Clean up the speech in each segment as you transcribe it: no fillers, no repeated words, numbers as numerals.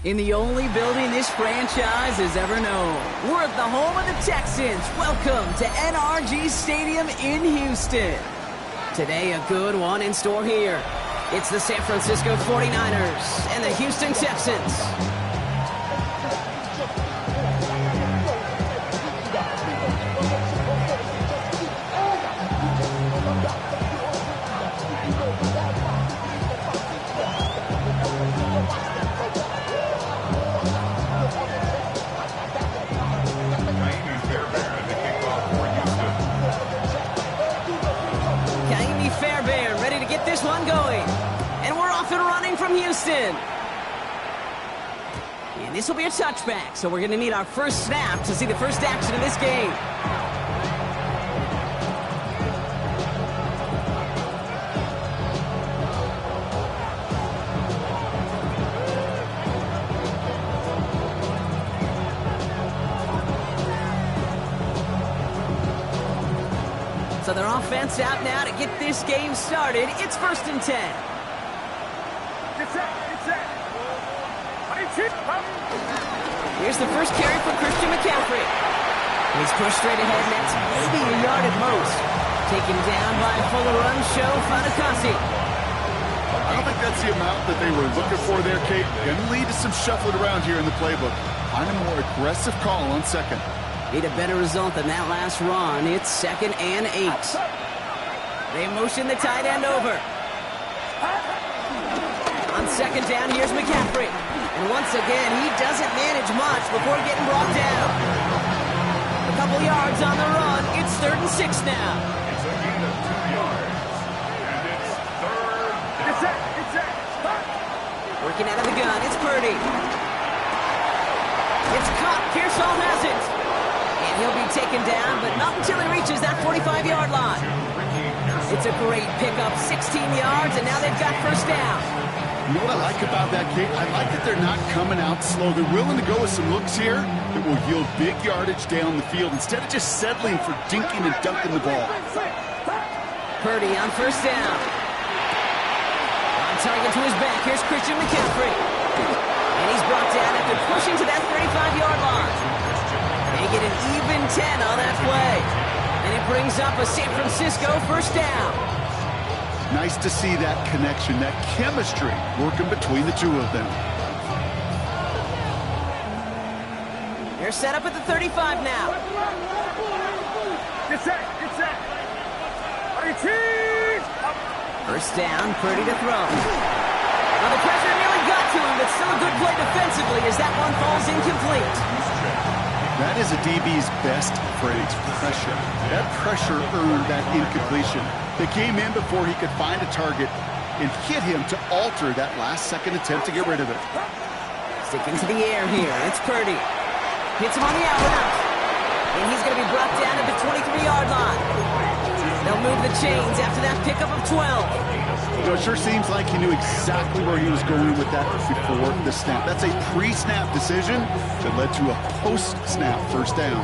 In the only building this franchise has ever known. We're at the home of the Texans. Welcome to NRG Stadium in Houston. Today, a good one in store here. It's the San Francisco 49ers and the Houston Texans. This one going, and we're off and running from Houston. And this will be a touchback, so we're going to need our first snap to see the first action of this game. So their offense out now to get this game started. It's 1st and 10. Here's the first carry for Christian McCaffrey. He's pushed straight ahead, and that's maybe a yard at most. Taken down by full run show Fanakasi. I don't think that's the amount that they were looking for there, Kate. Going to lead to some shuffling around here in the playbook. Find a more aggressive call on second. Need a better result than that last run. It's 2nd and 8. They motion the tight end over. On 2nd down, here's McCaffrey. And once again, he doesn't manage much before getting brought down. A couple yards on the run. It's 3rd and 6 now. It's a gain of 2 yards. And it's 3rd down. Working out of the gun, it's Purdy. It's caught. Pearsall has it. He'll be taken down, but not until he reaches that 45-yard line. It's a great pickup, 16 yards, and now they've got first down. You know what I like about that, Kate? I like that they're not coming out slow. They're willing to go with some looks here that will yield big yardage down the field instead of just settling for dinking and dunking the ball. Purdy on first down. On target to his back, here's Christian McCaffrey. And he's brought down after pushing to that 35-yard line. They get an even 10 on that play. And it brings up a San Francisco first down. Nice to see that connection, that chemistry working between the two of them. They're set up at the 35 now. First down, Purdy to throw. Well, the pressure nearly got to him, but still a good play defensively as that one falls incomplete. That is a DB's best phrase, pressure. That pressure earned that incompletion. They came in before he could find a target and hit him to alter that last-second attempt to get rid of it. Sticking to the air here, it's Purdy. Hits him on the out route. And he's going to be brought down at the 23-yard line. They'll move the chains after that pickup of 12. You know, it sure seems like he knew exactly where he was going with that before the snap. That's a pre-snap decision that led to a post-snap first down.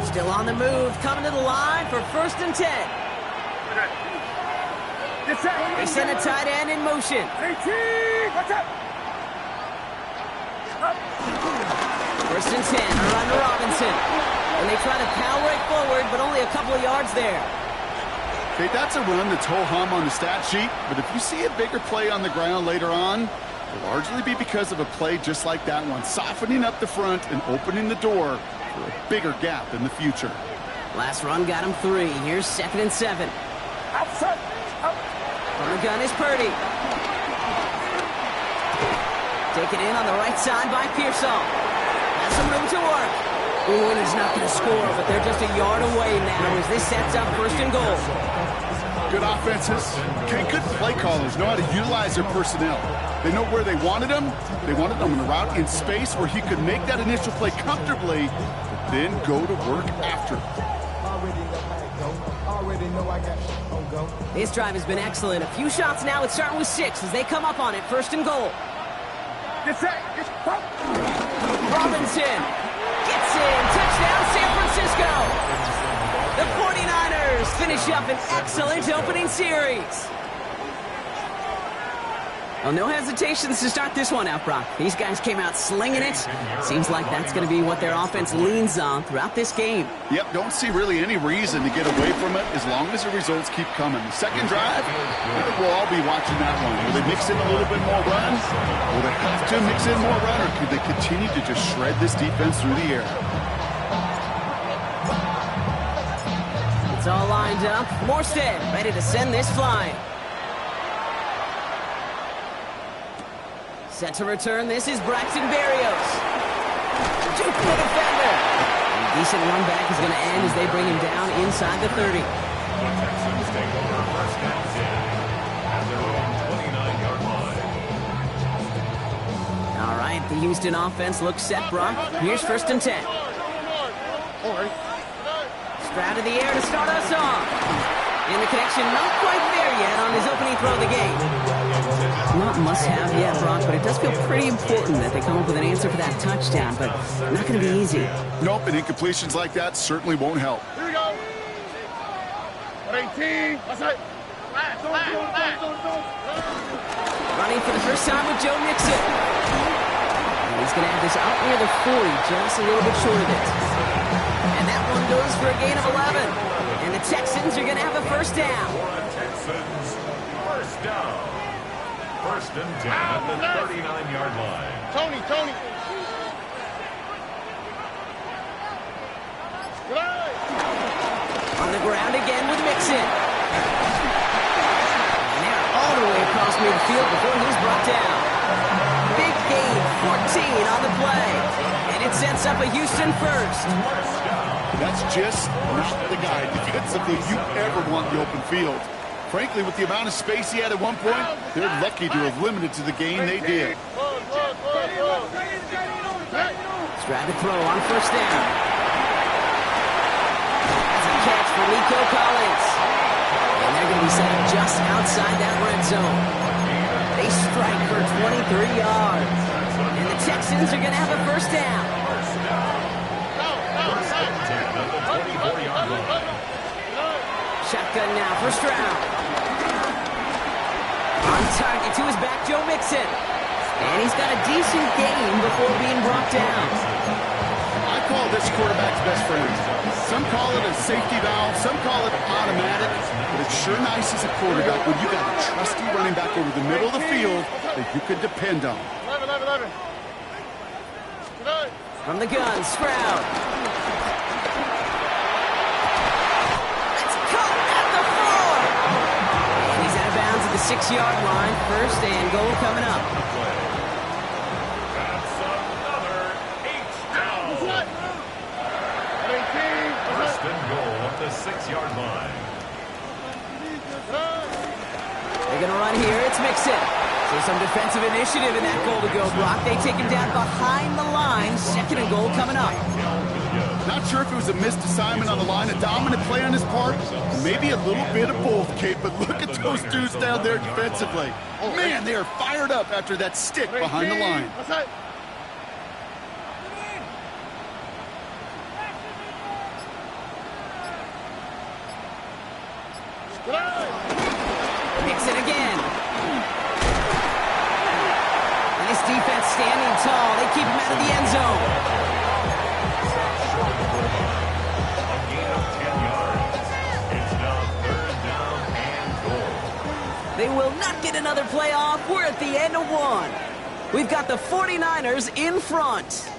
Still on the move, coming to the line for 1st and 10. They send a tight end in motion. First and 10, around to Robinson. And they try to power it forward, but only a couple of yards there. Okay, that's a run that's ho-hum on the stat sheet, but if you see a bigger play on the ground later on, it'll largely be because of a play just like that one, softening up the front and opening the door for a bigger gap in the future. Last run got him 3. Here's 2nd and 7. From the gun is Purdy. Taken in on the right side by Pearsall. Has some room to work. Ooh, and he's not going to score, but they're just a yard away now as this sets up 1st and goal. Good offenses. Okay, good play callers know how to utilize their personnel. They know where they wanted them. They wanted them in a route in space where he could make that initial play comfortably, but then go to work after. This drive has been excellent. A few shots now. It's starting with 6 as they come up on it. 1st and goal. Robinson gets in. Touchdown, San Francisco. The 49ers finish finish up an excellent opening series. Well, no hesitations to start this one out, Brock. These guys came out slinging it. Seems like that's going to be what their offense leans on throughout this game. Yep, don't see really any reason to get away from it as long as the results keep coming. The second drive, I think we'll all be watching that one. Will they mix in a little bit more run? Will they have to mix in more run, or could they continue to just shred this defense through the air? It's all lined up. Morstead ready to send this flying. Set to return, this is Braxton Berrios. Juke the defender. A decent run back is going to end as they bring him down inside the 30. The Texans take over first and 10 at their own 29-yard line. All right, the Houston offense looks set, Brock. Here's first and 10. Stroud in the air to start us off. And the connection not quite there yet on his opening throw of the game. Not must-have yet, Brock, but it does feel pretty important that they come up with an answer for that touchdown, but not going to be easy. Nope, and incompletions like that certainly won't help. Here we go. 18. That's it. Running for the first time with Joe Mixon. And he's going to have this out near the 40, just a little bit short of it. And that one goes for a gain of 11. And the Texans are going to have a first down. Texans, first down. First and 10 at the 39-yard line. Tony. On the ground again with Mixon. And they're all the way across midfield before he's brought down. Big gain, 14 on the play. And it sets up a Houston first. That's just not the guy defensively you ever want in the open field. Frankly, with the amount of space he had at one point, they're lucky to have limited to the gain they did. Stroud to throw on first down. That's a catch for Nico Collins. And they're going to be set up just outside that red zone. They strike for 23 yards. And the Texans are going to have a first down. First and 10 at the 24-yard line. Shotgun now for Stroud. On target to his back, Joe Mixon. And he's got a decent gain before being brought down. I call this quarterback's best friend. Some call it a safety valve, some call it automatic, but it's sure nice as a quarterback when you got a trusty running back over the middle of the field that you could depend on. 11. From the gun, Stroud. It's caught at the 4. And he's out of bounds at the 6-yard line. First and goal coming up. That's another H-down. 18. First and goal at the 6-yard line. They're going to run here. It's Mixon. So some defensive initiative in that goal to go, Brock. They take him down behind the line. Second and goal coming up. Not sure if it was a missed assignment on the line, a dominant play on his part, maybe a little bit of both, Kate, but look at those dudes down there defensively. Man, they are fired up after that stick behind the line. Mixon again. And this defense standing tall. They keep him out of the end zone. A gain of 10 yards. It's now third down and goal. They will not get another playoff. We're at the end of one. We've got the 49ers in front.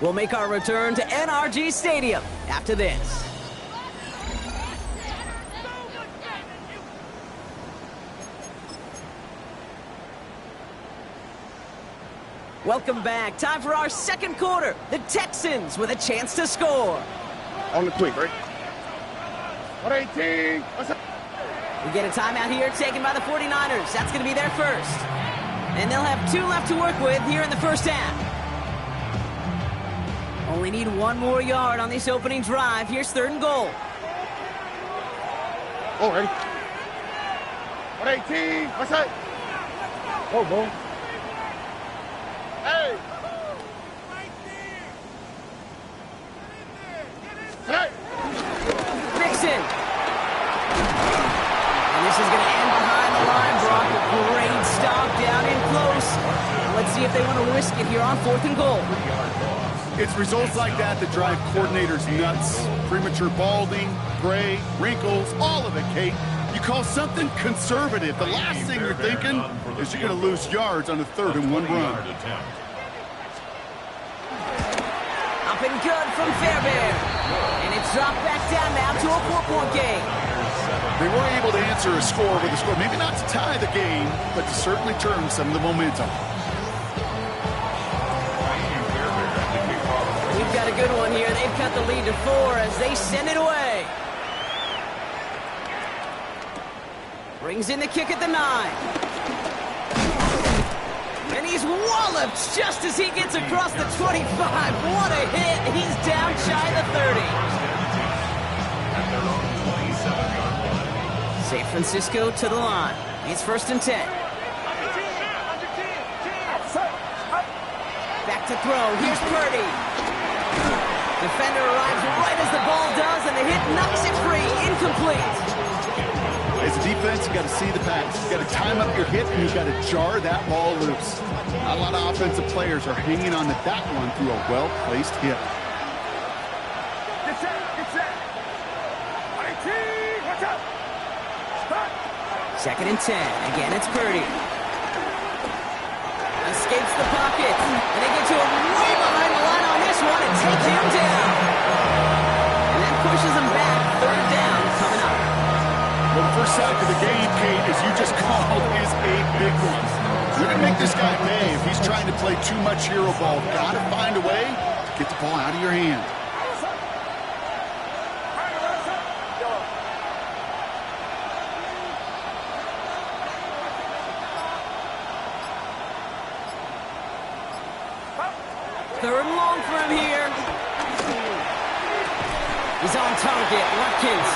We'll make our return to NRG Stadium after this. Welcome back. Time for our second quarter. The Texans with a chance to score. On the quick, right? 18. We get a timeout here taken by the 49ers. That's going to be their first. And they'll have 2 left to work with here in the first half. Only need 1 more yard on this opening drive. Here's third and goal. Oh, ready? 18. What's that? Oh, boy. Hey! Mixon. And this is going to end behind the line, Brock. A great stop down in close. Let's see if they want to risk it here on 4th and goal. It's results like that that drive coordinators nuts. Premature balding, gray, wrinkles, all of it, Kate. You call something conservative. The last thing you're thinking is you're going to lose yards on a 3rd and 1 run. Up and good from Fairbairn. And it's dropped back down now to a 4-point game. They were able to answer a score with a score. Maybe not to tie the game, but to certainly turn some of the momentum. We've got a good one here. They've cut the lead to 4 as they send it away. Brings in the kick at the 9. And he's walloped just as he gets across the 25. What a hit. He's down shy of the 30. San Francisco to the line. It's 1st and 10. Back to throw. Here's Purdy. Defender arrives right as the ball does, and the hit knocks it free. Incomplete. As a defense, you got to see the pass. You got to time up your hit, and you got to jar that ball loose. Not a lot of offensive players are hanging on to that one through a well-placed hit. Get set, get set. 19, watch out. Stop. 2nd and 10. Again, it's Purdy. Escapes the pocket. And they get to him way behind the line on this one and take him down. And then pushes him back. 3rd down coming up. Well, the first sack of the game, Kate, as you just called, is a big one. You're going to make this guy pay if he's trying to play too much hero ball. Got to find a way to get the ball out of your hand. Third and long for him here. He's on target. Watkins.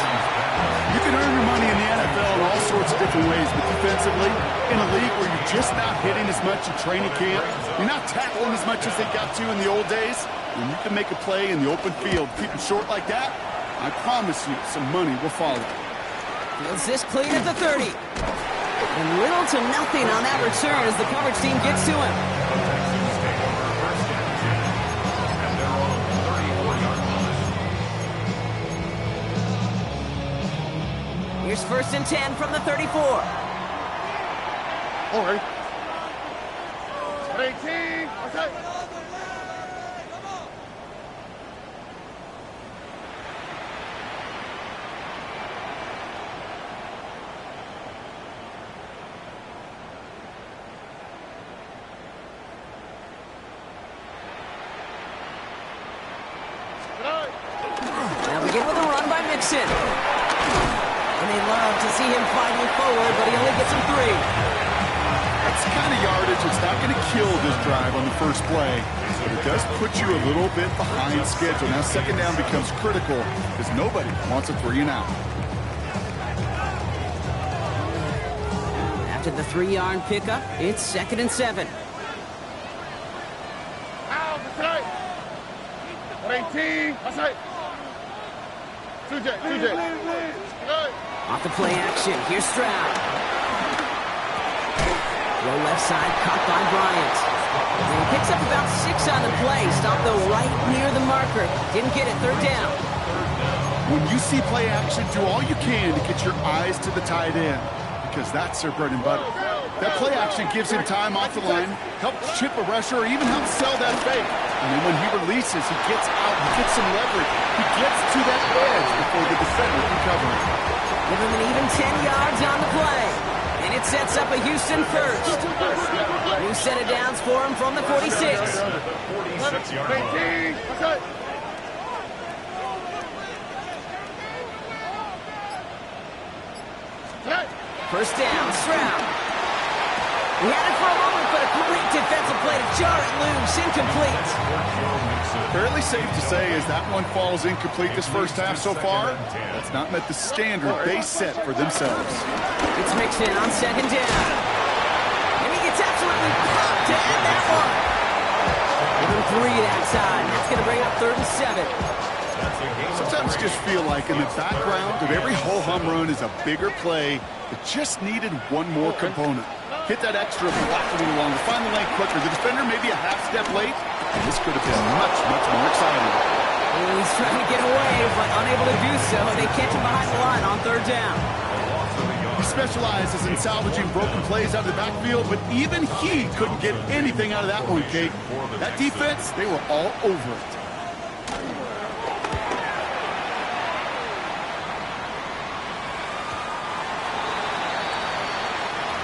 You can earn your money in the NFL in all sorts of different ways, but defensively, in a league where you're just not hitting as much in training camp, you're not tackling as much as they got to in the old days, when you can make a play in the open field, keep them short like that, I promise you some money will follow. Fields this clean at the 30. And little to nothing on that return as the coverage team gets to him. Here's 1st and 10 from the 34. All right. 18, watch out. Now begin with a run by Mixon. And they love to see him fighting forward, but he only gets him 3. That's the kind of yardage that's not going to kill this drive on the first play, but it does put you a little bit behind schedule. Now 2nd down becomes critical because nobody wants a 3 and out. After the 3-yard pickup, it's 2nd and 7. Out, that's right. 18, that's right. 2J. Off the play action, here's Stroud. Low left side, caught by Bryant. And he picks up about 6 on the play. Stopped though right near the marker. Didn't get it, 3rd down. When you see play action, do all you can to get your eyes to the tight end because that's their bread and butter. That play action gives him time off the line, helps chip a rusher, or even helps sell that fake. And then when he releases, he gets out, he gets some leverage. He gets to that edge before the defender can cover him. Give him an even 10 yards on the play. And it sets up a Houston first. New set of downs for him from the 46. 46-yard line. 18, that's right. First down, Stroud. He had it for a moment, but a great defensive play to jar it loose. Incomplete. Fairly safe to say as that one falls incomplete this first half so far, that's not met the standard they set for themselves. It's Mixon on 2nd down. And he gets absolutely popped to end that one. Give him 3 that time. That's going to bring up 3rd and 7. That's a gain Sometimes I just feel like in the background of every ho-hum run is a bigger play that just needed one more component. Hit that extra block a little longer, find the lane quicker. The defender maybe a half step late, and this could have been much, much more exciting. Oh, he's trying to get away, but unable to do so. They catch him behind the line on third down. He specializes in salvaging broken plays out of the backfield, but even he couldn't get anything out of that one, Kate. That defense, they were all over it.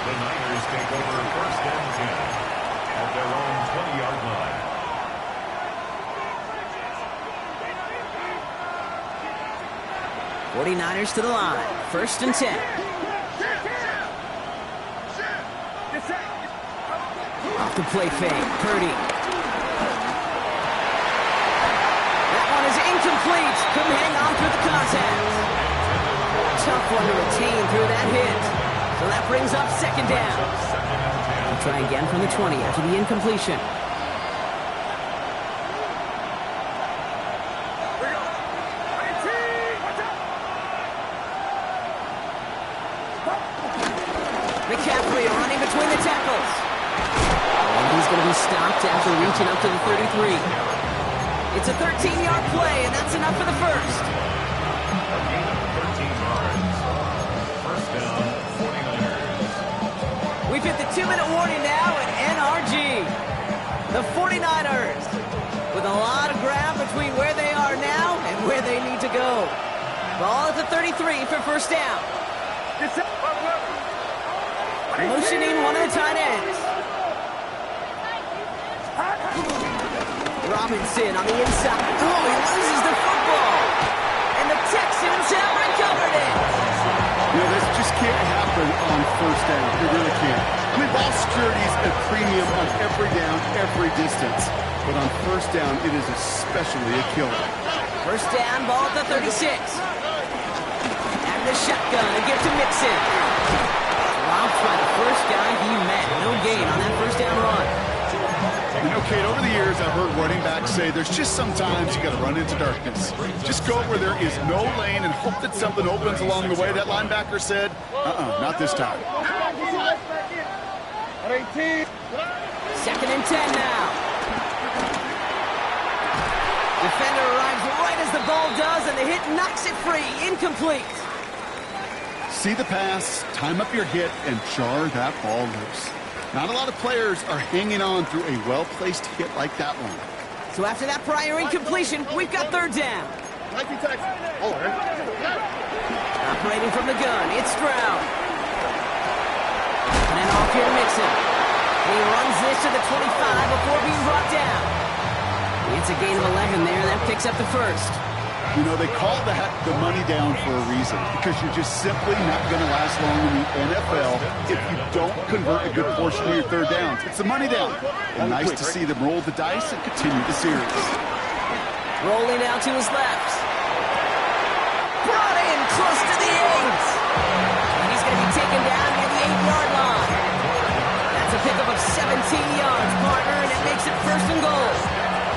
The Niners take over first and 10 at their own 20-yard line. '49ers to the line. First and 10. Off the play fake. Purdy. That one is incomplete. Couldn't hang on through the contact. Tough one to retain through that hit. So that brings up second down. We'll try again from the 20 after the incompletion. McCaffrey running between the tackles. And he's going to be stopped after reaching up to the 33. It's a 13-yard play, and that's enough for the first. A gain of 13 yards. First down, 49ers. We've hit the 2-minute warning now at NRG. The 49ers with a lot of ground between where they are now and where they need to go. Ball at the 33 for first down. Motioning one of the tight ends. Robinson on the inside. Oh, he loses the football. And the Texans have recovered it. You know, this just can't happen on first down. It really can't. I mean, ball security is a premium on every down, every distance. But on first down, it is especially a killer. First down, ball at the 36. And the shotgun, a gift to Mixon. Dropped by the first guy he met. No gain on that first down run. You know, Kate, over the years, I've heard running backs say there's just sometimes you got to run into darkness. Just go where there is no lane and hope that something opens along the way. That linebacker said, not this time. Second and 10 now. Defender arrives right as the ball does, and the hit knocks it free. Incomplete. See the pass, time up your hit, and jar that ball loose. Not a lot of players are hanging on through a well-placed hit like that one. So after that prior incompletion, we've got third down. Operating from the gun, it's Stroud. And then off here to Mixon. He runs this to the 25 before being brought down. It's a gain of 11 there. That picks up the first. You know, they call that the money down for a reason, because you're just simply not going to last long in the NFL if you don't convert a good portion of your third downs. It's the money down. And nice to see them roll the dice and continue the series. Rolling out to his left. Brought in close to the 8. And he's going to be taken down near the 8-yard line. That's a pickup of 17 yards, partner, and it makes it first and goal.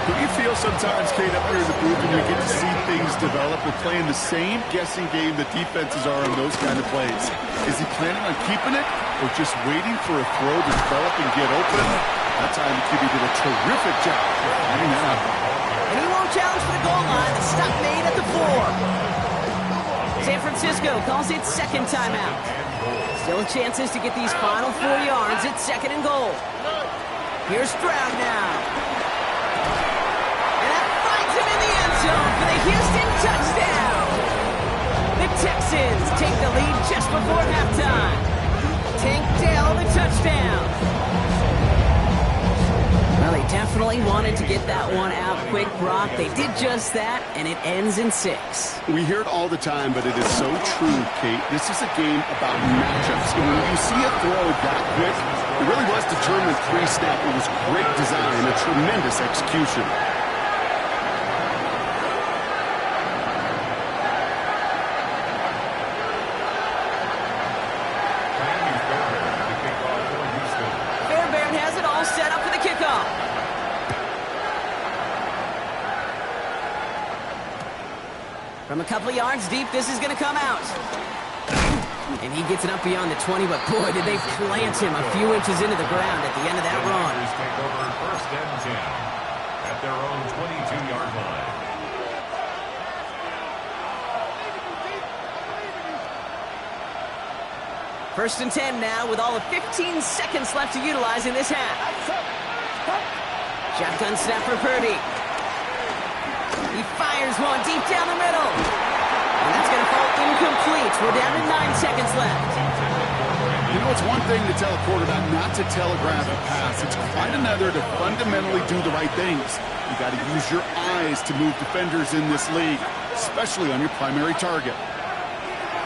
But you feel sometimes, Kate, up here in the booth, and you get to see things develop. We're playing the same guessing game that defenses are on those kind of plays. Is he planning on keeping it or just waiting for a throw to develop and get open? That time, the QB did a terrific job of finding that out. And he won't challenge for the goal line. The stop made at the 4. San Francisco calls it second timeout. Still chances to get these final 4 yards. It's second and goal. Here's Stroud now. For the Houston touchdown. The Texans take the lead just before halftime. Tank Dell the touchdown. Well, they definitely wanted to get that one out quick, Brock. They did just that, and it ends in 6. We hear it all the time, but it is so true, Kate. This is a game about matchups. And when you see a throw that quick, it really was determined pre-snap. It was great design and a tremendous execution. From a couple of yards deep, this is going to come out. And he gets it up beyond the 20, but boy, did they plant him a few inches into the ground at the end of that run. Take over 1st and 10 at their own 22-yard line. First and 10 now with all of 15 seconds left to utilize in this half. Shotgun snap for Purdy. He fires one deep down the middle. And that's going to fall incomplete. We're down to 9 seconds left. You know, it's one thing to tell a quarterback not to telegraph a pass. It's quite another to fundamentally do the right things. You got to use your eyes to move defenders in this league, especially on your primary target.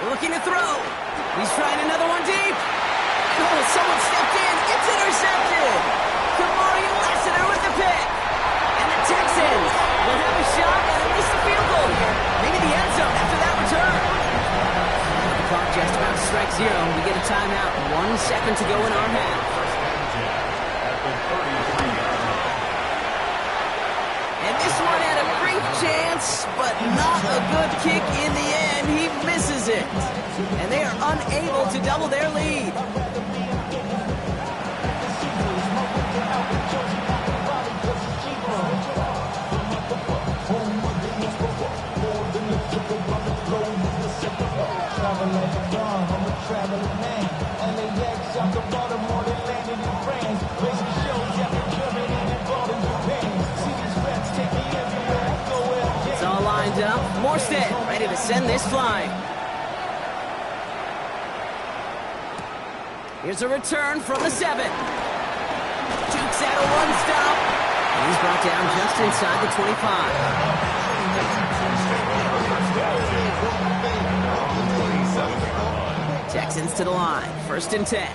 Looking to throw. He's trying another one deep. Oh, someone stepped in. It's intercepted. Kamari Lassiter with the pick. And the Texans will have a shot at least a field goal here. Maybe the end zone after that return. The clock just about to strike 0. We get a timeout. 1 second to go in our half. And this one had a brief chance, but not a good kick in the end. He misses it. And they are unable to double their lead. It's all lined up. Morstead ready to send this flying. Here's a return from the 7. Jukes out a one stop. And he's brought down just inside the 25. Texans to the line. 1st and 10.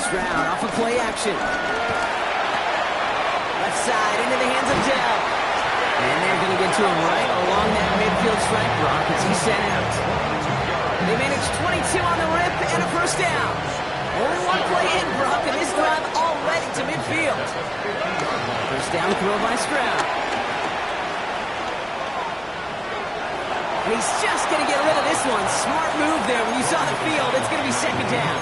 Stroud off of play action. Left side into the hands of Dell. And they're going to get to him right along that midfield strike block as he's sent out. They managed 22 on the rip and a 1st down. Only one play in, Brock, and this drive already to midfield. 1st down throw by Stroud. And he's just going to get rid of this one. Smart move there when you saw the field. It's going to be 2nd down.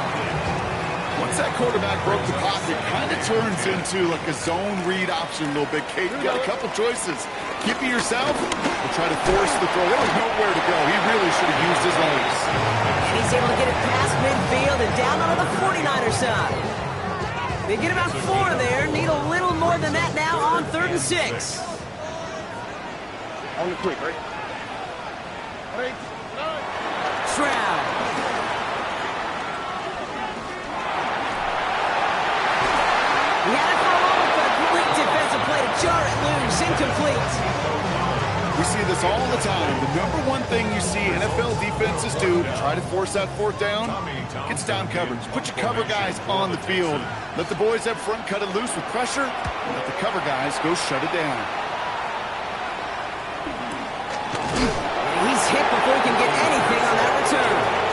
Once that quarterback broke the pocket, kind of turns into like a zone read option a little bit. Kate, you got a couple choices. Keep it yourself or try to force the throw. There was nowhere to go. He really should have used his legs. And he's able to get it past midfield and down onto the 49er side. They get about 4 there. Need a little more than that now on 3rd and 6. On the quick, right? Stroud. He had it for a moment, but a complete defensive play to jar it loose. Incomplete. We see this all the time. The number one thing you see NFL defenses do to try to force that 4th down, gets down coverage. Put your cover guys on the field. Let the boys up front cut it loose with pressure, and let the cover guys go shut it down. And he's hit before he can get anything on that return.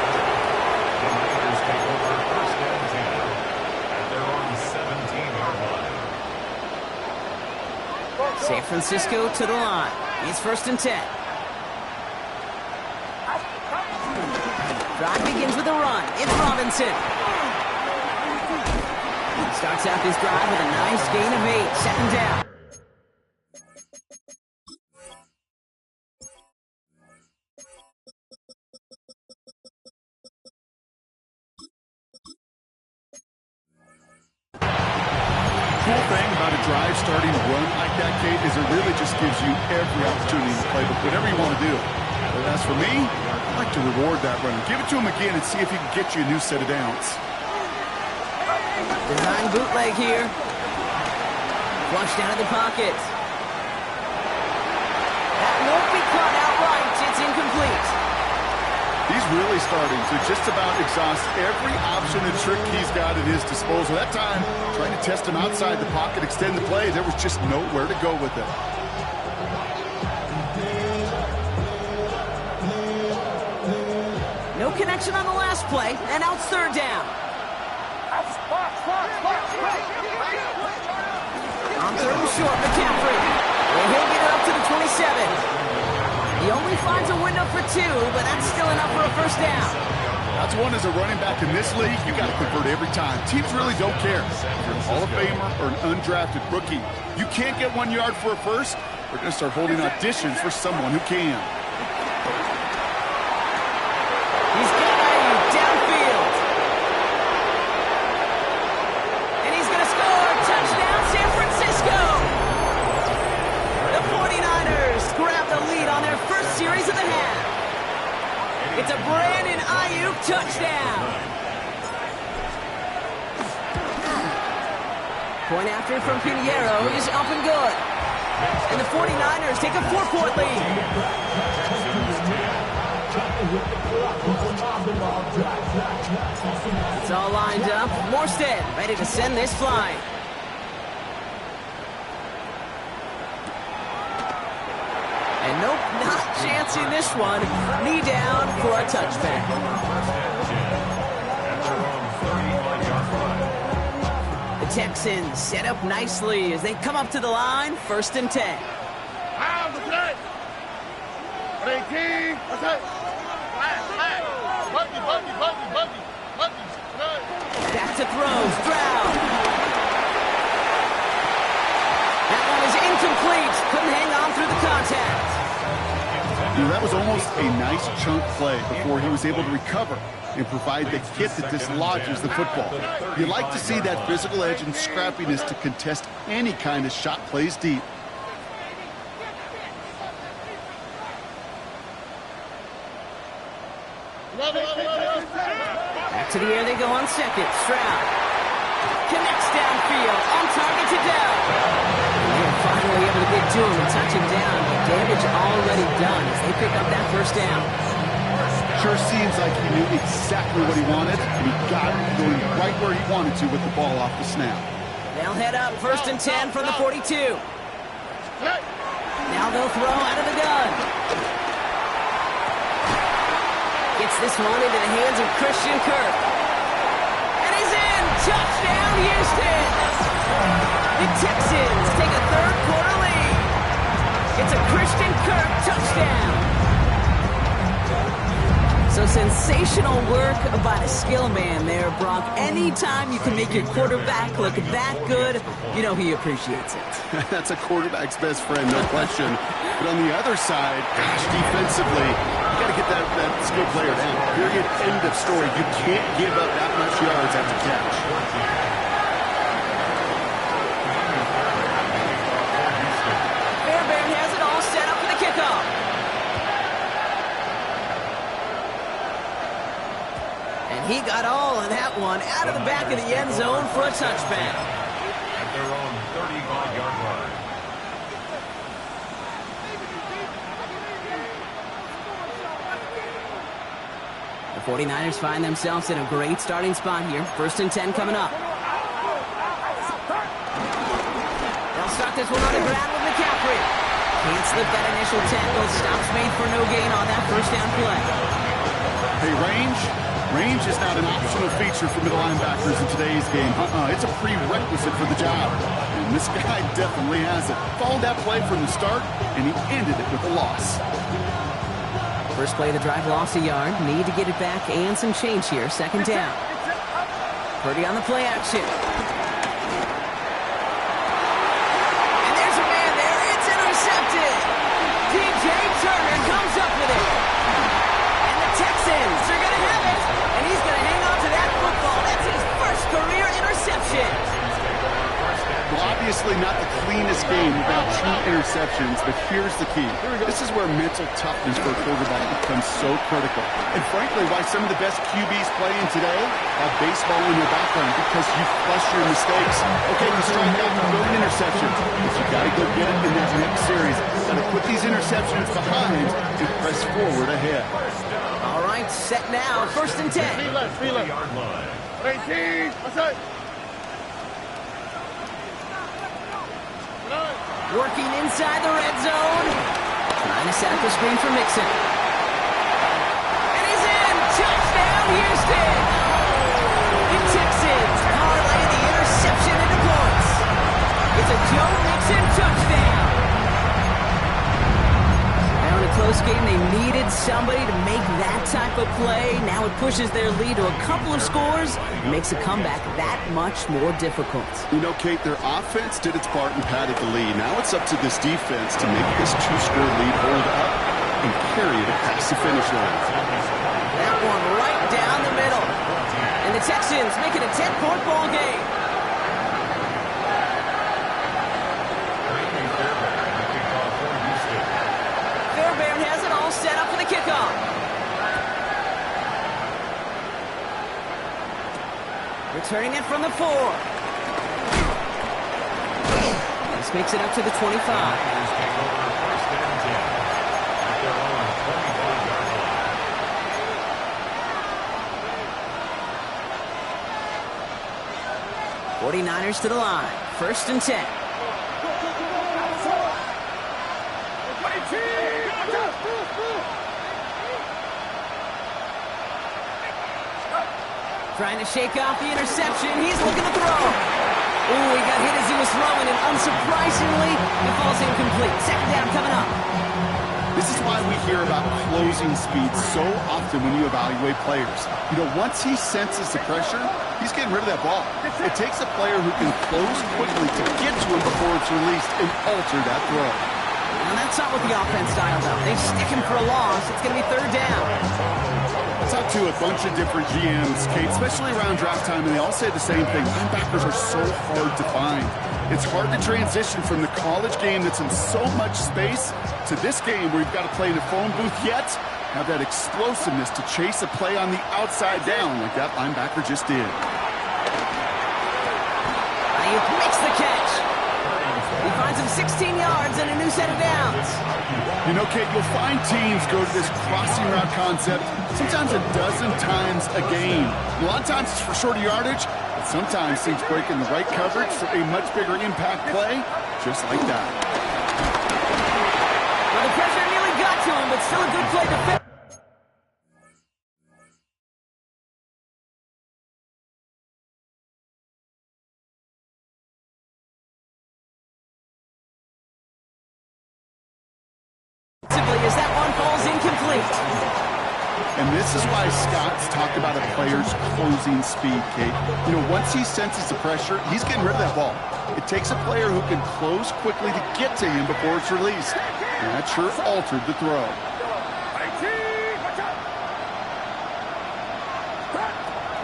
San Francisco to the line. It's 1st and 10. Drive begins with a run. It's Robinson. Starts out this drive with a nice gain of 8. 2nd down. Cool thing about a drive starting to run like that, Kate, is it really just gives you every opportunity to play whatever you want to do. But as for me, I like to reward that run. Give it to him again and see if he can get you a new set of downs. Design bootleg here. Flushed out of the pocket. That won't be caught outright. It's incomplete. He's really starting to just about exhaust every option and trick he's got at his disposal. That time, trying to test him outside the pocket, extend the play, there was just nowhere to go with it. No connection on the last play, and now it's 3rd down. On third and short, McCaffrey. And he'll get it up to the 27. He only finds a window for 2, but that's still enough for a first down. That's one as a running back in this league, you got to convert every time. Teams really don't care. If you're a Hall of Famer or an undrafted rookie, you can't get 1 yard for a first. We're going to start holding auditions for someone who can. He's got Ayuk downfield. And he's going to score. Touchdown, San Francisco. The 49ers grab the lead on their first series of the half. It's a Brandon Ayuk touchdown. Point after from Pinheiro is up and good. And the 49ers take a 4-point lead. It's all lined up. Morstead ready to send this flying. And nope, not chancing this one. Knee down for a touchback. The Texans set up nicely as they come up to the line, 1st and 10. Back to throws, Stroud. That one is incomplete. Couldn't hang on through the contact. That was almost a nice chunk play before he was able to recover and provide the hit that dislodges the football. You like to see that physical edge and scrappiness to contest any kind of shot plays deep. Back to the air they go on 2nd. Stroud connects downfield, on target to Dell. They're finally able to get to him and touch him down, but damage already done as they pick up that 1st down. Sure seems like he knew exactly what he wanted, and he got it going right where he wanted to with the ball off the snap. They'll head up 1st and 10 from the 42. Now they'll throw out of the gun. Gets this one into the hands of Christian Kirk. And he's in! Touchdown, Houston! The Texans take a 3rd quarter lead. It's a Christian Kirk touchdown. So sensational work by the skill man there, Brock. Anytime you can make your quarterback look that good, you know he appreciates it. That's a quarterback's best friend, no question. But on the other side, gosh, defensively, you got to get that skill player down. Period. End of story. You can't give up that much yards after catch. Fairbairn has it all set up for the kickoff. And he got all of that one out of the back of the end zone for a touchback. At their own 35-yard line. The 49ers find themselves in a great starting spot here. 1st and 10 coming up. They'll start this one on the ground with McCaffrey. Can't slip that initial tackle. Stops made for no gain on that 1st down play. Hey, range is not an optional feature for middle linebackers in today's game. It's a prerequisite for the job. And this guy definitely has it. Followed that play from the start, and he ended it with a loss. First play of the drive lost a yard. Need to get it back and some change here. 2nd down. Purdy on the play action. And there's a man there. It's intercepted. DJ Turner comes up with it. And the Texans are going to have it. And he's going to hang on to that football. That's his first career interception. Well, obviously not the cleanest game without 2 interceptions, but here's the key. This is where mental toughness for a quarterback becomes so critical. And frankly, why some of the best QBs playing today have baseball in their background, because you flush your mistakes. Okay, you strike out, you throw an interception, but you got to go get it in that next series. Got to put these interceptions behind and press forward ahead. All right, set now. 1st and 10. 30-yard line. 18, outside. Working inside the red zone. Trying to set up a screen for Mixon. And he's in! Touchdown, Houston! The Texans parlay the interception into points. It's a Joe Mixon, touchdown. Now in a close game, they needed somebody to make that type of play. Now it pushes their lead to a couple of scores and makes a comeback that much more difficult. You know, Kate, their offense did its part and padded the lead. Now it's up to this defense to make this 2-score lead hold up and carry it past the finish line. That one right down the middle. And the Texans make it a 10-point ball game. Fairbairn has it all set up for the kickoff. Returning it from the 4. This makes it up to the 25. 49ers to the line. 1st and 10. Trying to shake off the interception. He's looking to throw. Ooh, he got hit as he was throwing, and unsurprisingly, it falls incomplete. 2nd down coming up. This is why we hear about closing speed so often when you evaluate players. You know, once he senses the pressure, he's getting rid of that ball. It takes a player who can close quickly to get to him before it's released and alter that throw. And that's not what the offense dialed up. They stick him for a loss. It's going to be 3rd down. I talked to a bunch of different GMs, Kate, especially around draft time, and they all say the same thing. Linebackers are so hard to find. It's hard to transition from the college game that's in so much space to this game where you've got to play in a phone booth, yet have that explosiveness to chase a play on the outside down like that linebacker just did. Ayuk makes the catch. He finds him 16 yards and a new set of downs. You know, Kate, you'll find teams go to this crossing route concept sometimes a dozen times a game. A lot of times it's for shorter yardage, but sometimes things break in the right coverage for a much bigger impact play, just like that. Well, the pressure nearly got to him, but still a good play to finish. As that one falls incomplete. And this is why Scott's talked about a player's closing speed, Kate. You know, once he senses the pressure, he's getting rid of that ball. It takes a player who can close quickly to get to him before it's released. And that sure altered the throw.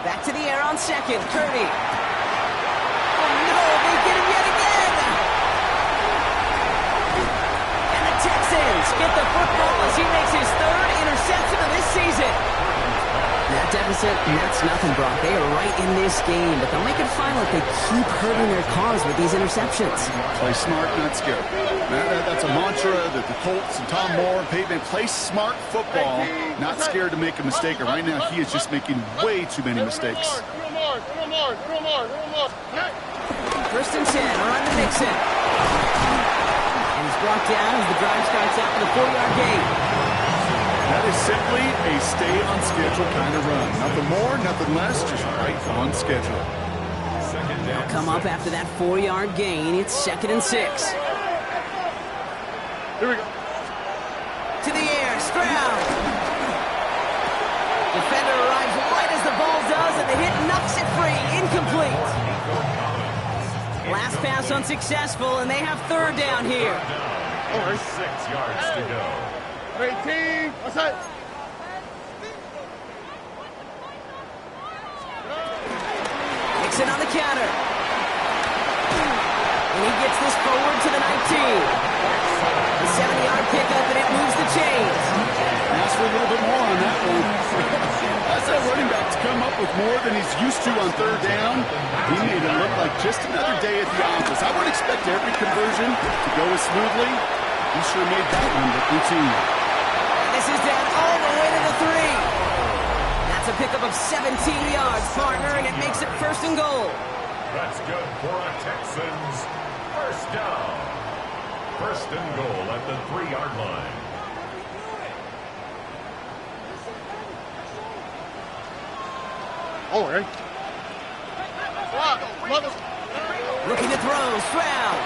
Back to the air on 2nd. Purdy. Oh, no, they get him yet again. Texans get the football as he makes his 3rd interception of this season. That deficit, that's nothing, Brock. They are right in this game, but they'll make it final if they keep hurting their cause with these interceptions. Play smart, not scared. That's a mantra that the Colts and Tom Moore and Peyton play smart football, not scared to make a mistake. And right now, he is just making way too many mistakes. 1st and 10, around the Mixon. And he's brought down as the drive starts out with a 4-yard gain. That is simply a stay-on-schedule kind of run. Nothing more, nothing less, just right on schedule. They'll come up after that 4-yard gain. It's 2nd and 6. Here we go. To the air, Stroud. Defender arrives right as the ball does, and the hit knocks it free. Incomplete. Last pass unsuccessful, and they have 3rd down here. 6 yards to go. 18. What's that? Mixon on the counter. And he gets this forward to the 19. A 70-yard pickup, and it moves the chains. Ask for a little bit more on that one. That's that running back to come up with more than he's used to on 3rd down. He made it look like just another day at the office. I would expect every conversion to go as smoothly. He sure made that one look routine. And this is down all the way to the 3. That's a pickup of 17 yards, partner, and it makes it 1st and goal. That's good for a Texans 1st down. 1st and goal at the 3-yard line. All right. Looking to throw, Stroud.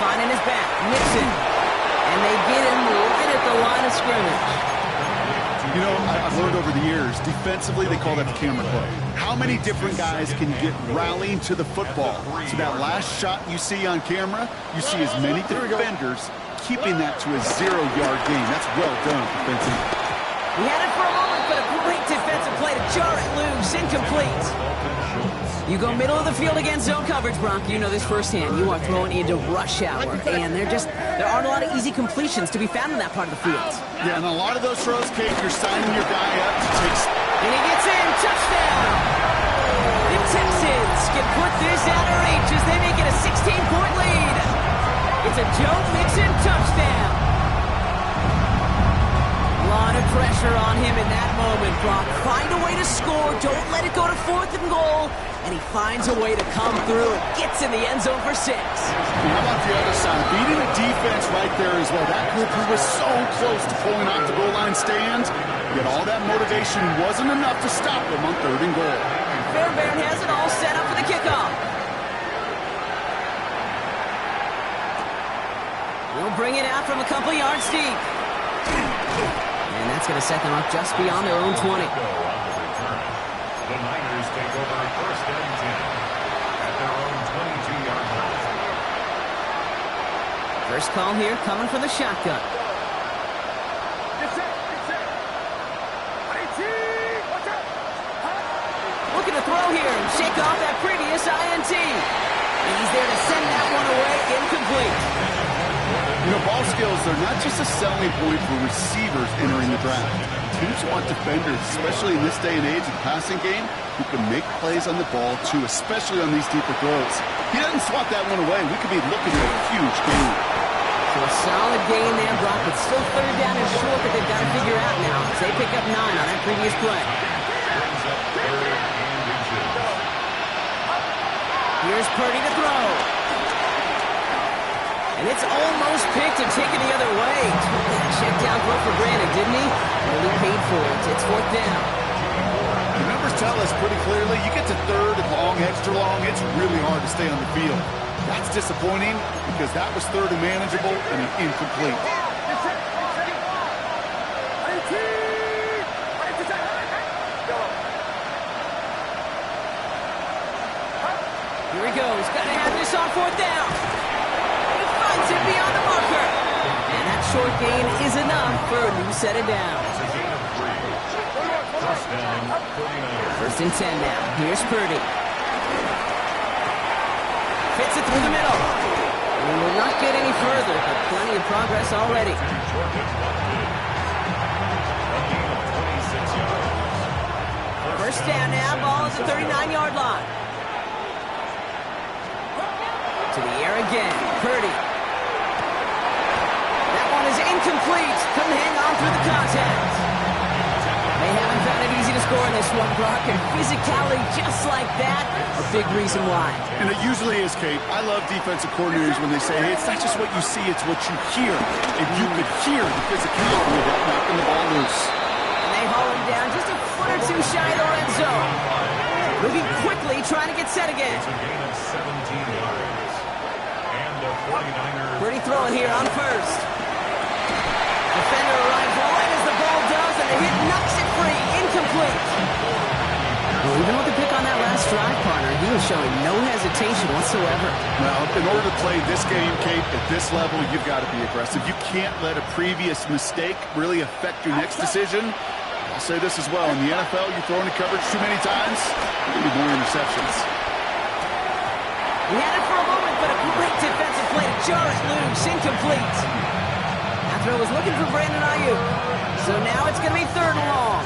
finding his back. Nixon. And they get him right at the line of scrimmage. You know, I've learned over the years, defensively, they call that the camera club. How many different guys can get rallying to the football? So that last shot you see on camera, you see as many defenders keeping that to a 0-yard gain. That's well done defensively. He had it for a moment, but a great defensive play to jar it loose. Incomplete. You go middle of the field against zone coverage, Bronco. You know this firsthand. You are throwing into rush hour, and there aren't a lot of easy completions to be found in that part of the field. Yeah, and a lot of those throws, Kate, you're signing your guy up to take... And he gets in. Touchdown. The Texans can put this out of reach as they make it a 16-point lead. It's a Joe Mixon touchdown. A lot of pressure on him in that moment, Brock. Find a way to score. Don't let it go to 4th and goal. And he finds a way to come through and gets in the end zone for 6. How about the other side? Beating the defense right there as well. That group who was so close to pulling off the goal line stand, yet all that motivation wasn't enough to stop them on 3rd and goal. Fairbairn has it all set up for the kickoff. They'll bring it out from a couple yards deep. And that's going to set them up just beyond their own 20. The Niners take over 1st and 10 at their own 22-yard line. First call here coming from the shotgun. Looking to throw here and shake off that previous INT. And he's there to send that one away, incomplete. You know, ball skills, they're not just a selling point for receivers entering the draft. Teams want defenders, especially in this day and age of the passing game, who can make plays on the ball, too, especially on these deeper throws. He doesn't swat that one away. We could be looking at a huge gain. So a solid gain there, Brock, but still 3rd down and short that they've got to figure out now. As they pick up 9 on that previous play. Here's Purdy to throw. And it's almost picked and taken the other way. Took that check down throw for granted, didn't he? Well, he paid for it. It's 4th down. The numbers tell us pretty clearly, you get to 3rd and long, extra long, it's really hard to stay on the field. That's disappointing because that was 3rd and manageable and an incomplete. Here he goes. Got to have this on 4th down. He finds it beyond the marker. And that short gain is enough for a new set of downs. First and 10 now. Here's Purdy. Fits it through the middle. We will not get any further, but plenty of progress already. First down now. Ball at the 39-yard line. To the air again. Purdy. That one is incomplete. Couldn't hang on through the contact. They haven't found it easy to score in this one, Brock, and physicality just like that, a big reason why. And it usually is, Kate. I love defensive coordinators when they say, hey, it's not just what you see, it's what you hear. And you could hear the physicality of it knocking the ball loose. And they haul him down just a foot or two shy of the red zone. Moving quickly, trying to get set again. It's a gain of 17 yards. And the 49ers... Purdy throwing here on first. Defender arrives right as the ball does, and the hit knocks it free. Incomplete. Well, even with the pick on that last drive, partner, he was showing no hesitation whatsoever. Well, in order to play this game, Kate, at this level, you've got to be aggressive. You can't let a previous mistake really affect your next decision. I'll say this as well. In the NFL, you're throwing the coverage too many times, there'll be more interceptions. He had it for a moment, but a great defensive play to jar it loose. Incomplete. That throw was looking for Brandon Ayuk. So now it's going to be 3rd and long.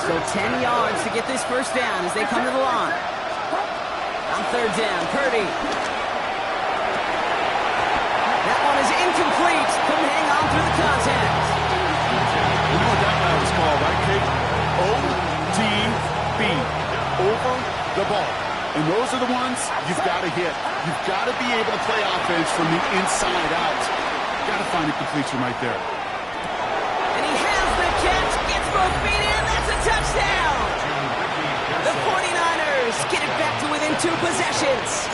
So 10 yards to get this first down as they come to the line. On 3rd down, Purdy. That one is incomplete. Couldn't hang on through the contact. You know what that was called, right, Kate? ODB. Over the ball. And those are the ones you've got to hit. You've got to be able to play offense from the inside out. You've got to find a completion right there. And he has the catch, gets both feet in, that's a touchdown! The 49ers get it back to within 2 possessions.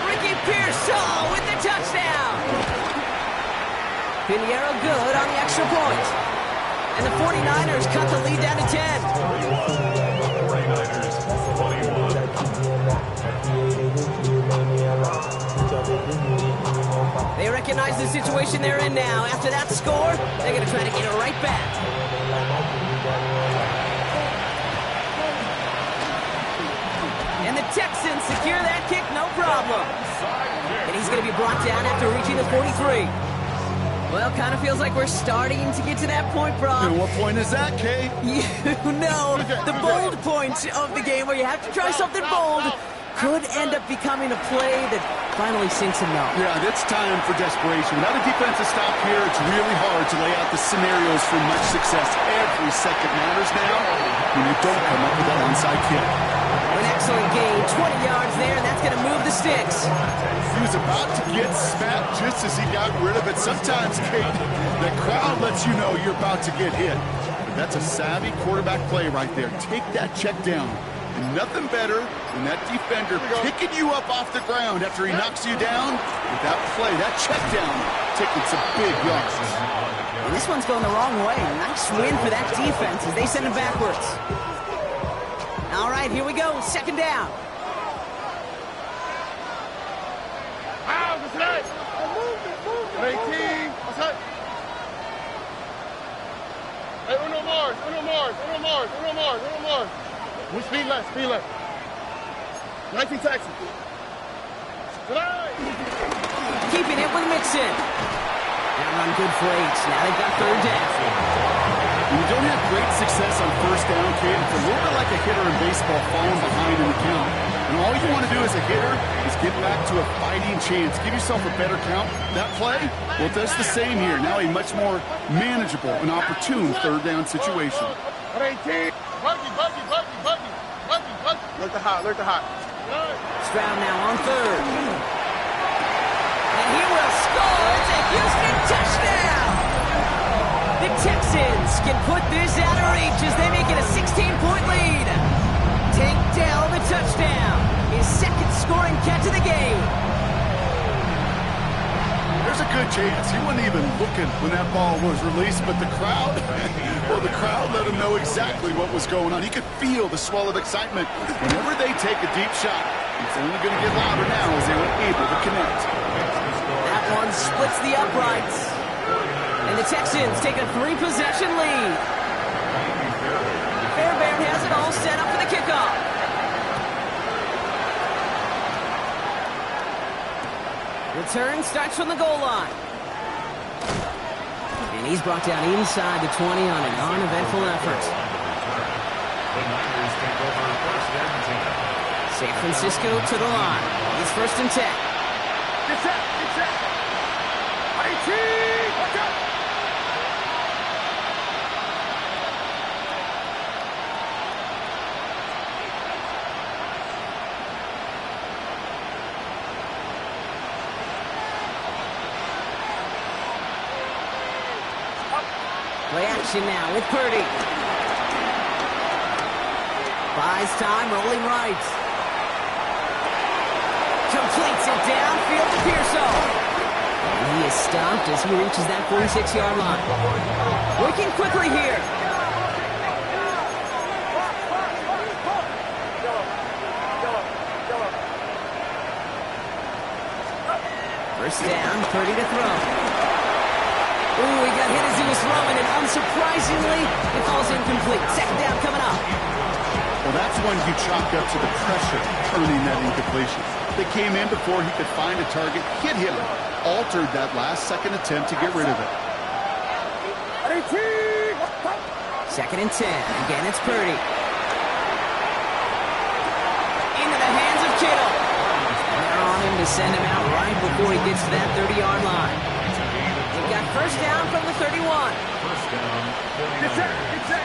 Ricky Pierce Pearsall with the touchdown. Pinheiro good on the extra point. And the 49ers cut the lead down to 10. 49ers 21. They recognize the situation they're in now. After that score, they're going to try to get it right back. And the Texans secure that kick, no problem. And he's going to be brought down after reaching the 43. Well, kind of feels like we're starting to get to that point, Brock. And what point is that, Kate? You know, the bold point of the game where you have to try something bold could end up becoming a play that finally sinks a no. Yeah, it's time for desperation. Without a defensive stop here, it's really hard to lay out the scenarios for much success. Every second matters now when you don't come up with that onside kick. An excellent gain, 20 yards there, and that's going to move the sticks. He was about to get smacked just as he got rid of it. Sometimes, Kate, the crowd lets you know you're about to get hit. But that's a savvy quarterback play right there. Take that check down. And nothing better than that defender picking you up off the ground after he knocks you down with that play, that check down, taking some big yards. And this one's going the wrong way. Nice win for that defense as they send him backwards. All right, here we go. Second down. Out, that's right. Move it. 18, what's that? Hey, uno more. We speed left. 19 Texans. Tonight. Keeping it with Mixon. That run good for 8. Now they've got third down. When you don't have great success on first down, Kate, it's a little bit like a hitter in baseball falling behind in the count. And all you want to do as a hitter is get back to a fighting chance. Give yourself a better count. That play, well, it does the same here. Now a much more manageable and opportune third down situation. 18. Buggy. Look the hot. Stroud now on third. And he will score. It's a Houston touchdown. The Texans can put this out of reach as they make it a 16-point lead. Tank Dell the touchdown. His second scoring catch of the game. There's a good chance he wasn't even looking when that ball was released, but the crowd, well, the crowd let him know exactly what was going on. He could feel the swell of excitement. Whenever they take a deep shot, it's only going to get louder now as they were able to connect. That one splits the uprights. And the Texans take a 3-possession lead. Fairbairn has it all set up for the kickoff. Return starts from the goal line. And he's brought down inside the 20 on an uneventful effort. The Niners take over first and 10. San Francisco to the line. It's first and 10. Get set. 18, watch out. Play action now with Purdy. Buys time, rolling right. Completes it downfield to Pearsall. And he is stopped as he reaches that 46-yard line. Working quickly here. First down, Purdy to throw. Ooh, he got hit as he was throwing, and unsurprisingly, it falls incomplete. Second down coming up. Well, that's one you chalk up to the pressure earning that incompletion. They came in before he could find a target, hit him, altered that last-second attempt to get rid of it. 2nd and 10. Again, it's Purdy. Into the hands of Kittle. And they're on him to send him out right before he gets to that 30-yard line. They've got first down from the 31. First down, 49ers.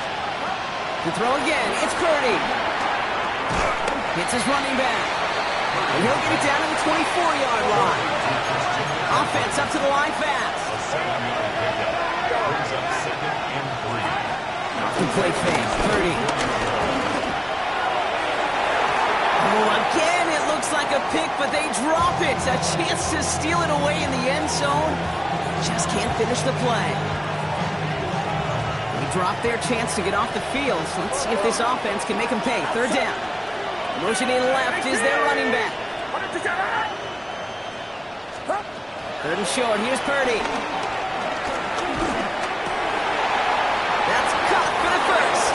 To throw again, it's Purdy. Hits his running back. And he'll get it down to the 24-yard line. Offense up to the line fast. A 7-yard pickup. Brings up 2nd and 3. Off the play fake, Purdy. Oh, again, it looks looks like a pick, but they drop it. A chance to steal it away in the end zone. Just can't finish the play. They dropped their chance to get off the field. So let's see if this offense can make them pay. Third down. Motioning left is their running back. Third and short. Here's Purdy. That's caught for the first.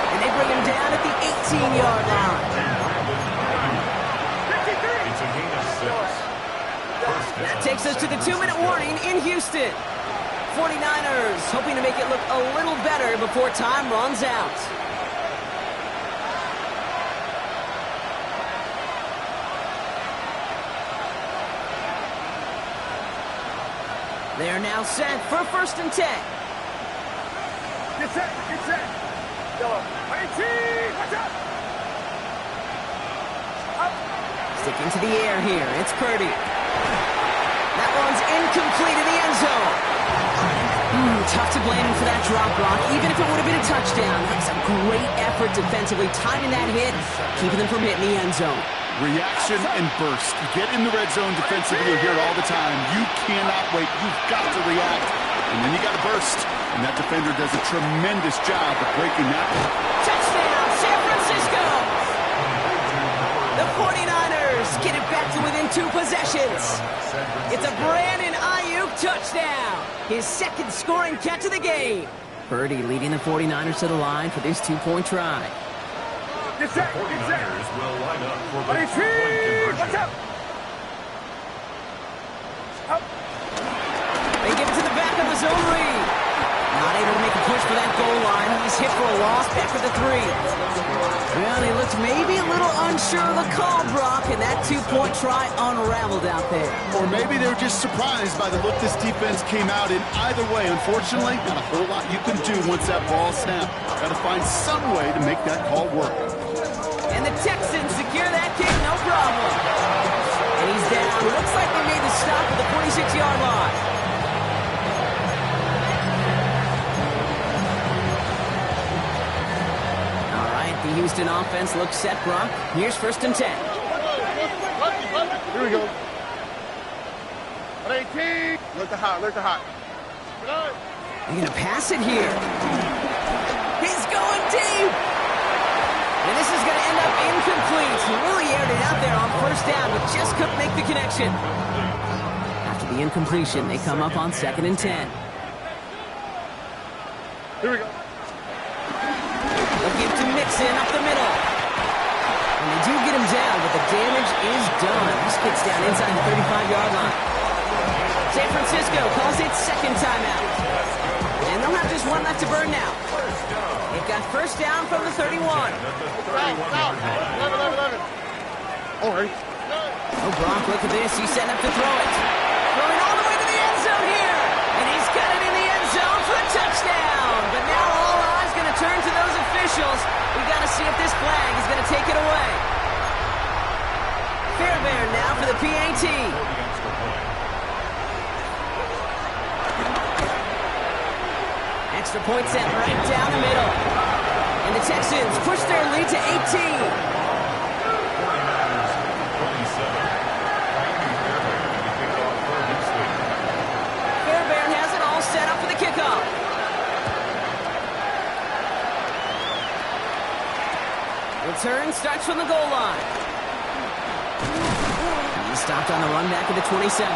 And they bring him down at the 18-yard line. It's a gain of 6. That takes us to the 2-minute warning in Houston. 49ers hoping to make it look a little better before time runs out. They're now set for 1st and 10. Get set, get set. Go. 18, watch out. Sticking to the air here. It's Purdy. That one's incomplete in the end zone. Tough to blame him for that drop, Brock. Even if it would have been a touchdown, that was a great effort defensively, timing that hit, keeping them from hitting the end zone. Reaction and burst. You get in the red zone defensively, you hear it all the time. You cannot wait. You've got to react. And then you got to burst. And that defender does a tremendous job of breaking that one. Touchdown, San Francisco! The 49ers get it back to within 2 possessions. It's a Brandon Ayuk touchdown. His second scoring catch of the game. Purdy leading the 49ers to the line for this 2-point try. The 49ers will line up for the 2-point conversion. They give it to the back of the zone read. Not able to make a push for that goal line. He's hit for a loss back for the 3. Well, he looked maybe a little unsure of the call, Brock, and that 2-point try unraveled out there. Or maybe they were just surprised by the look this defense came out in. Either way, unfortunately, not a whole lot you can do once that ball snapped. Got to find some way to make that call work. And the Texans secure that kick, no problem. And he's down. Looks like they made the stop at the 46-yard line. All right, the Houston offense looks set, Brock. Here's 1st and 10. Here we go. 18. Look the hot, look the hot. They're going to pass it here. He's going deep. And this is going to end up incomplete. He really aired it out there on 1st down, but just couldn't make the connection. After the incompletion, they come up on 2nd and 10. Here we go. Looking to Mixon up the middle. And they do get him down, but the damage is done. This gets down inside the 35-yard line. San Francisco calls it 2nd timeout. And they'll have just 1 left to burn now. They've got 1st down from the 31. All right. Oh, Brock, look at this. He's setting up to throw it. Throwing all the way to the end zone here. And he's got it in the end zone for a touchdown. But now all eyes going to turn to those officials. We've got to see if this flag is going to take it away. Fairbairn now for the PAT. Extra point set right down the middle. And the Texans push their lead to 18. Fairbairn has it all set up for the kickoff. Return starts from the goal line. He's stopped on the run back of the 27.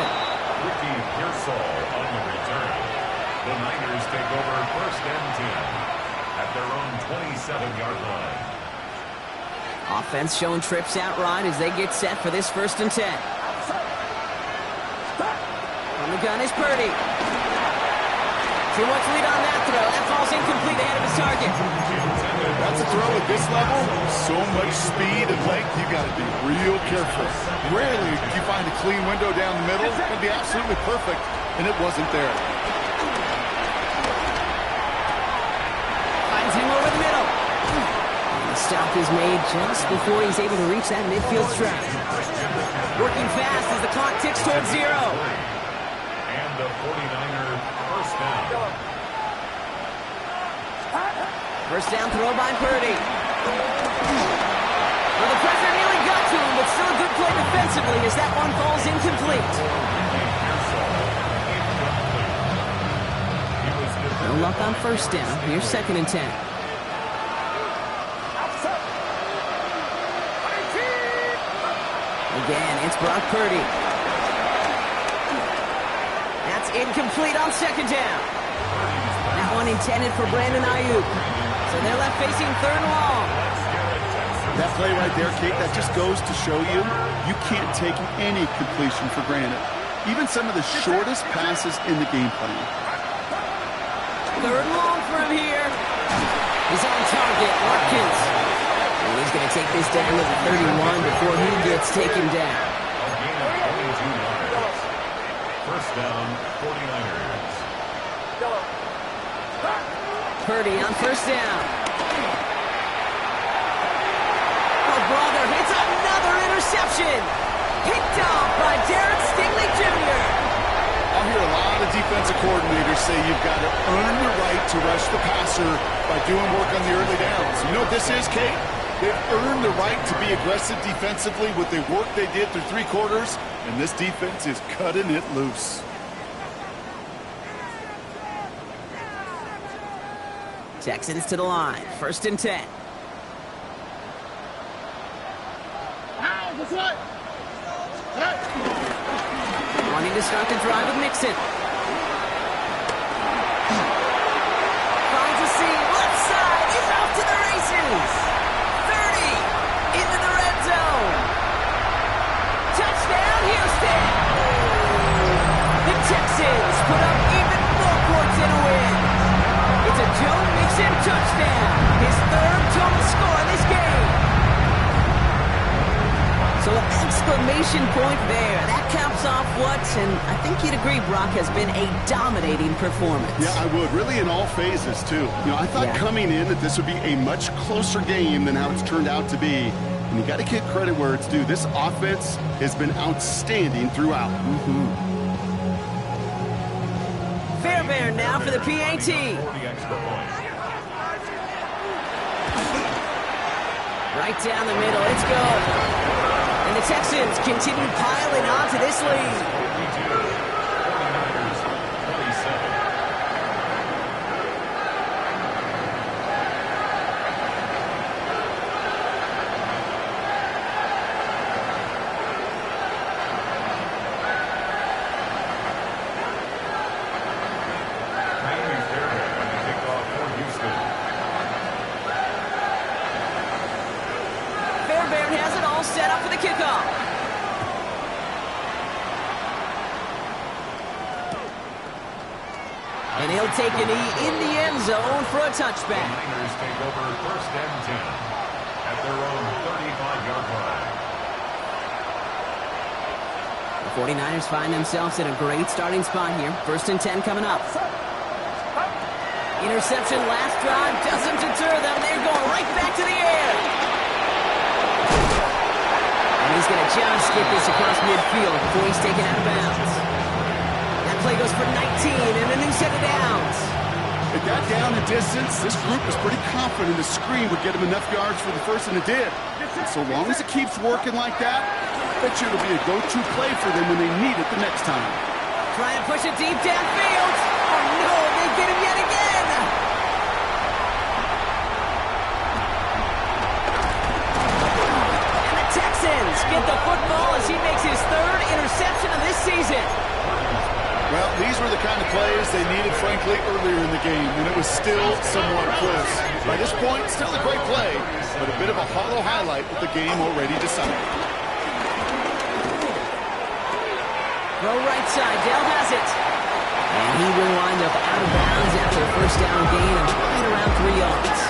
Ricky Pearsall on the return. The Niners take over 1st and 10 at their own 27-yard line. Offense showing trips out right as they get set for this 1st and 10. On the gun is Purdy. Too much lead on that throw. That ball's incomplete ahead of his target. That's a throw at this level. So much speed and length, you got to be real careful. Rarely do you find a clean window down the middle. It'd be absolutely perfect, and it wasn't there. Finds him over the middle. And the stop is made just before he's able to reach that midfield strike. Working fast as the clock ticks towards 0. And the 49er 1st down. 1st down throw by Purdy. Well, the pressure nearly got to him, but still a good play defensively as that one falls incomplete. No luck on first down. Here's 2nd and 10. Again, it's Brock Purdy. That's incomplete on 2nd down. That one intended for Brandon Ayuk. So they're left facing 3rd and long. That play right there, Kate, that just goes to show you, you can't take any completion for granted. Even some of the shortest passes in the game plan. 3rd and long for him here. He's on target, Watkins. And he's going to take this down to the 31 before he gets taken down. First down, 49ers. Purdy on 1st down. Oh, brother, hits another interception. Picked off by Derek Stingley Jr. I'll hear a lot of defensive coordinators say you've got to earn the right to rush the passer by doing work on the early downs. You know what this is, Kate? They've earned the right to be aggressive defensively with the work they did through 3 quarters, and this defense is cutting it loose. Texans to the line. 1st and 10. Wanting to start the drive with Mixon. Finds a seam. Left side. He's off to the races. 30. Into the red zone. Touchdown, Houston. The Texans put up even more points in a win. It's a Joe Mixon touchdown. His 3rd total score in this game. So an exclamation point there. That caps off what, and I think you'd agree, Brock, has been a dominating performance. Yeah, I would. Really in all phases, too. You know, I thought coming in that this would be a much closer game than how it's turned out to be. And you got to give credit where it's due. This offense has been outstanding throughout. Fairbairn now for the PAT. Right down the middle. It's good. And the Texans continue piling on to this lead. Fairbairn has it all set up for the kickoff. And he'll take a knee in the end zone for a touchback. The Niners take over 1st and 10 at their own 35-yard line. The 49ers find themselves in a great starting spot here. 1st and 10 coming up. Interception last drive doesn't deter them. They're going right back to the air. And he's going to just get this across midfield before he's taken out of bounds. That play goes for 19 and a new set of downs. At that down and distance, this group was pretty confident the screen would get him enough yards for the first, and it did. And so long as it keeps working like that, I bet you it'll be a go-to play for them when they need it the next time. Trying to push it deep downfield. Oh no, they get him yet again. And the Texans get the football as he makes his 3rd interception of this season. Well, these were the kind of plays they needed, frankly, earlier in the game, when it was still somewhat close. By this point, still a great play, but a bit of a hollow highlight with the game already decided. Throw right side, Dell has it. And he will wind up out of bounds after a 1st down gain of right around 3 yards.